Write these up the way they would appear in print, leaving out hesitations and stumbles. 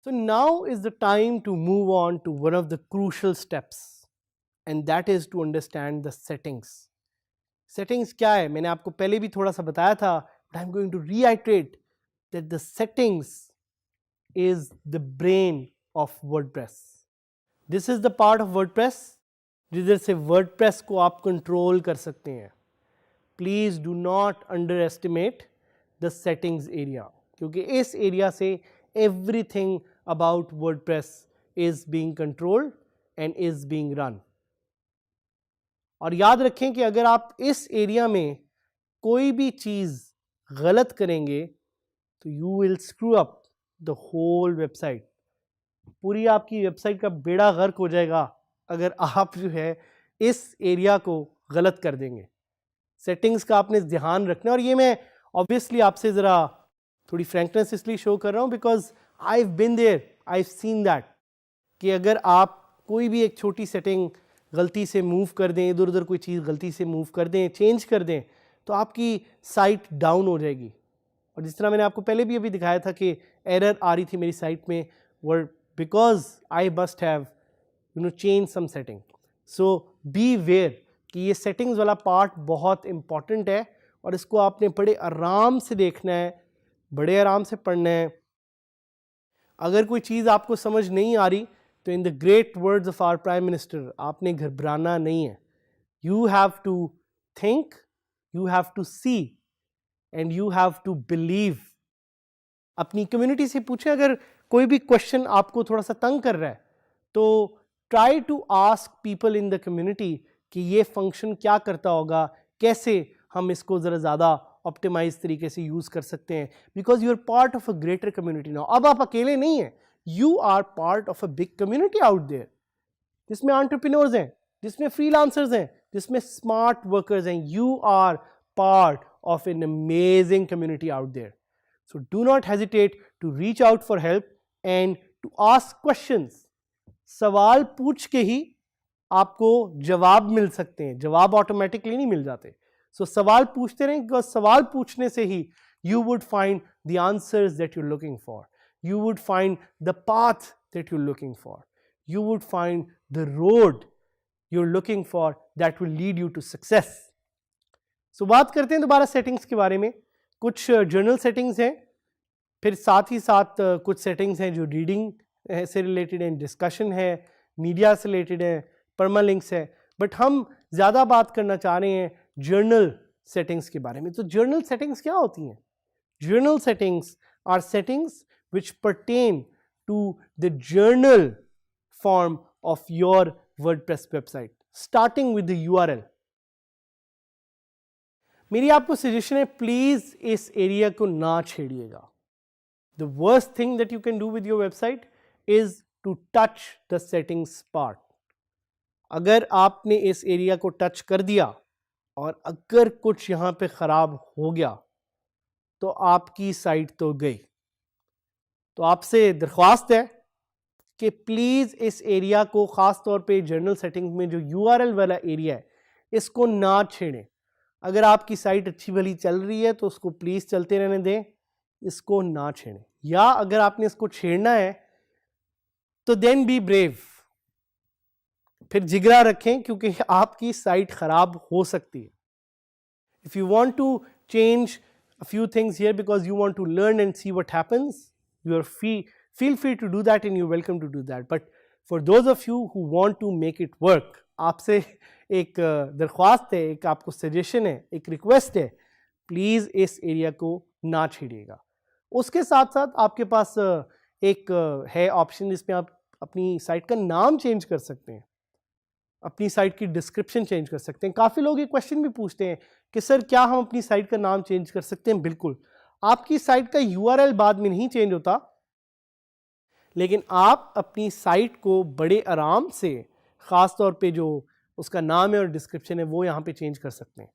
So now is the time to move on to one of the crucial steps, and that is to understand the settings. Settings क्या है? मैंने आपको पहले भी थोड़ा सा बताया था, but I'm going to reiterate that the settings is the brain of WordPress. This is the part of WordPress जिधर से WordPress को आप कंट्रोल कर सकते हैं. Please do not underestimate the settings area, क्योंकि इस एरिया से everything about WordPress is being controlled and is being run. और याद रखें कि अगर आप इस एरिया में कोई भी चीज़ गलत करेंगे तो you will screw up the whole website. पूरी आपकी वेबसाइट का बेड़ा गर्क हो जाएगा अगर आप जो है इस एरिया को गलत कर देंगे. सेटिंग्स का आपने ध्यान रखना है. और ये मैं ऑब्वियसली आपसे ज़रा थोड़ी फ्रैंकनेस इसलिए शो कर रहा हूँ because I have been there, I have seen that कि अगर आप कोई भी एक छोटी सेटिंग गलती से मूव कर दें, इधर उधर कोई चीज़ गलती से मूव कर दें, चेंज कर दें, तो आपकी साइट डाउन हो जाएगी. और जिस तरह मैंने आपको पहले भी अभी दिखाया था कि एरर आ रही थी मेरी साइट में, were because I must have change some setting. So be aware कि ये सेटिंग्स वाला पार्ट बहुत इंपॉर्टेंट है और इसको आपने बड़े आराम से देखना है, बड़े आराम से पढ़ना है. अगर कोई चीज़ आपको समझ नहीं आ रही तो in the great words of our prime minister आपने घबराना नहीं है. You have to think, you have to see and you have to believe. अपनी कम्युनिटी से पूछें अगर कोई भी क्वेश्चन आपको थोड़ा सा तंग कर रहा है तो try to ask people in the community कि ये फंक्शन क्या करता होगा, कैसे हम इसको ज़रा ज़्यादा ऑप्टिमाइज तरीके से यूज़ कर सकते हैं. Because you are part of a greater community now. अब आप अकेले नहीं हैं, you are part of a big community out there जिसमें एंटरप्रेन्योर्स हैं, जिसमें फ्रीलांसर्स हैं, जिसमें स्मार्ट वर्कर्स हैं. You are part of an amazing community out there. So do not hesitate to reach out for help and to ask questions. सवाल पूछ के ही आपको जवाब मिल सकते हैं, जवाब ऑटोमेटिकली नहीं मिल जाते. सो सवाल पूछते रहें बिकॉज सवाल पूछने से ही you would find the answers that you looking for. You would find the path that you're looking for. You would find the road you're looking for that will lead you to success. So बात करते हैं दोबारा settings के बारे में. कुछ journal settings हैं, फिर साथ ही साथ कुछ सेटिंग्स हैं जो रीडिंग से रिलेटेड हैं, डिस्कशन है, मीडिया से रिलेटेड है, परमालिंक्स है. बट हम ज़्यादा बात करना चाह रहे हैं जर्नल सेटिंग्स के बारे में. तो जर्नल सेटिंग्स क्या होती हैं? General settings are settings which pertain to the journal form of your WordPress website, starting with the URL. मेरी आपको सजेशन है, प्लीज इस एरिया को ना छेड़िएगा. The worst thing that you can do with your website is to touch the settings part. अगर आपने इस area को टच कर दिया और अगर कुछ यहाँ पे खराब हो गया तो आपकी साइट तो गई. तो आपसे दरख्वास्त है कि प्लीज़ इस एरिया को, ख़ास तौर पे जर्नल सेटिंग्स में जो URL वाला एरिया है, इसको ना छेड़ें. अगर आपकी साइट अच्छी भली चल रही है तो उसको प्लीज़ चलते रहने दें, इसको ना छेड़ें. या अगर आपने इसको छेड़ना है तो देन बी ब्रेव, फिर जिगरा रखें क्योंकि आपकी साइट ख़राब हो सकती है. If you want to change a few things here because you want to learn and see what happens, you are feel free to do that and you're welcome to do that. But for those of you who want to make it work, आपसे एक दरख्वास्त है, एक आपको suggestion है, एक request है, please इस एरिया को ना छेड़िएगा. उसके साथ साथ आपके पास एक है ऑप्शन जिसमें आप अपनी साइट का नाम चेंज कर सकते हैं, अपनी साइट की डिस्क्रिप्शन चेंज कर सकते हैं. काफ़ी लोग ये क्वेश्चन भी पूछते हैं कि सर क्या हम अपनी साइट का नाम चेंज कर सकते हैं? बिल्कुल. आपकी साइट का URL बाद में नहीं चेंज होता, लेकिन आप अपनी साइट को बड़े आराम से, ख़ास तौर पे जो उसका नाम है और डिस्क्रिप्शन है, वो यहाँ पे चेंज कर सकते हैं.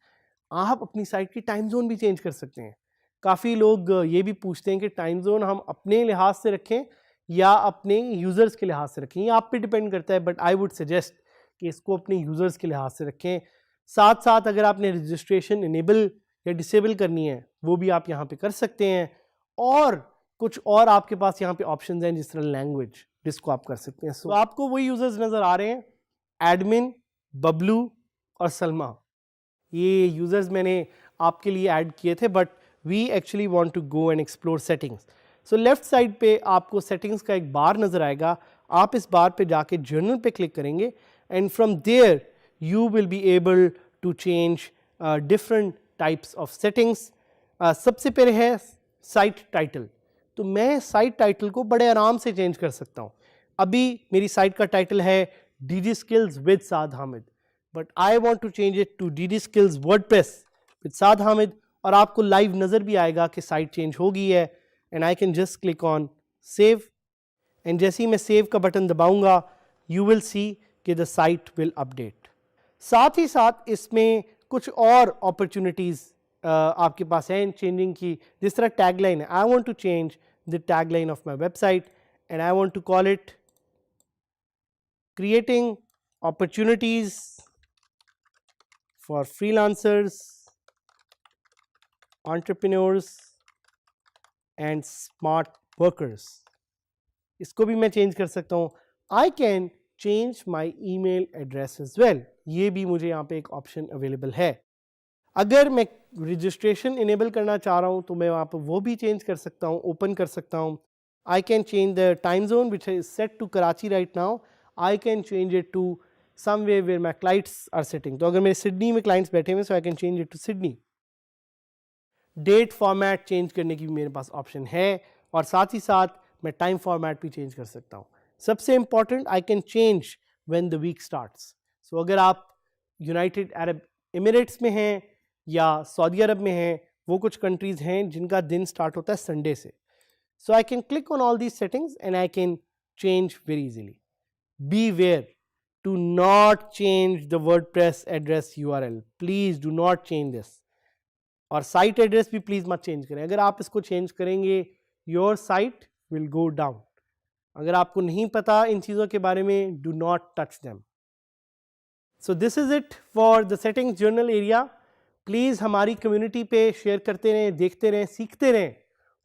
आप अपनी साइट की टाइम जोन भी चेंज कर सकते हैं। काफ़ी लोग ये भी पूछते हैं कि टाइम जोन हम अपने लिहाज से रखें या अपने यूज़र्स के लिहाज से रखें, ये आप पे डिपेंड करता है, बट आई वुड सजेस्ट कि इसको अपने यूज़र्स के लिहाज से रखें। साथ साथ अगर आपने रजिस्ट्रेशन इनेबल या डिसेबल करनी है वो भी आप यहाँ पे कर सकते हैं, और कुछ और आपके पास यहाँ पे ऑप्शंस हैं जिस तरह लैंग्वेज, जिसको आप कर सकते हैं। तो आपको वही यूज़र्स नज़र आ रहे हैं, एडमिन, बबलू और सलमा। ये यूज़र्स मैंने आपके लिए ऐड किए थे, but we actually want to go and explore settings. So left side पे आपको सेटिंग्स का एक बार नज़र आएगा, आप इस बार पे जाके जर्नल पे क्लिक करेंगे and from there you will be able to change different types of settings. सबसे पहले है साइट टाइटल, तो मैं साइट टाइटल को बड़े आराम से चेंज कर सकता हूँ। अभी मेरी साइट का टाइटल है DD Skills with Saad Hamid, but I want to change it to DD Skills WordPress with Saad Hamid, और आपको लाइव नज़र भी आएगा कि साइट चेंज हो गई है। And I can just click on save, and जैसे ही मैं सेव का बटन दबाऊंगा यू विल सी कि द साइट विल अपडेट। साथ ही साथ इसमें कुछ और अपॉर्चुनिटीज़ आपके पास हैं चेंजिंग की, जिस तरह टैगलाइन है, I want to change the tagline of my website and I want to call it creating opportunities for freelancers, entrepreneurs and smart workers. इसको भी मैं चेंज कर सकता हूँ। I can change my email address as well, ये भी मुझे यहाँ पे एक ऑप्शन अवेलेबल है। अगर मैं रजिस्ट्रेशन इनेबल करना चाह रहा हूँ तो मैं वहाँ पर वो भी चेंज कर सकता हूँ, ओपन कर सकता हूँ। I can change the time zone which is set to Karachi right now, I can change it to somewhere where my clients are sitting. तो अगर मेरे सिडनी में क्लाइंट्स बैठे हुए, so I can change it to Sydney. Date format change करने की भी मेरे पास ऑप्शन है, और साथ ही साथ मैं टाइम फॉर्मेट भी चेंज कर सकता हूँ। सबसे important, I can change when the week starts. So अगर आप यूनाइटेड अरब एमिरेट्स में हैं या सऊदी अरब में हैं, वो कुछ कंट्रीज़ हैं जिनका दिन स्टार्ट होता है संडे से। So I can click on all these settings and I can change very easily. Be aware to not change the WordPress address URL, please do not change this. और site address भी please मत change करें, अगर आप इसको change करेंगे your site will go down. अगर आपको नहीं पता इन चीज़ों के बारे में, do not touch them. So this is it for the settings journal area. Please हमारी कम्युनिटी पे शेयर करते रहें, देखते रहें, सीखते रहें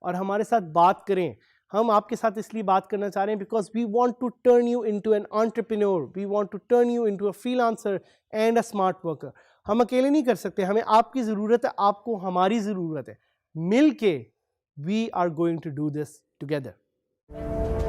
और हमारे साथ बात करें। हम आपके साथ इसलिए बात करना चाह रहे हैं because we want to turn you into an entrepreneur, we want to turn you into a freelancer and a smart worker. हम अकेले नहीं कर सकते, हमें आपकी ज़रूरत है, आपको हमारी ज़रूरत है। मिल के we are going to do this together.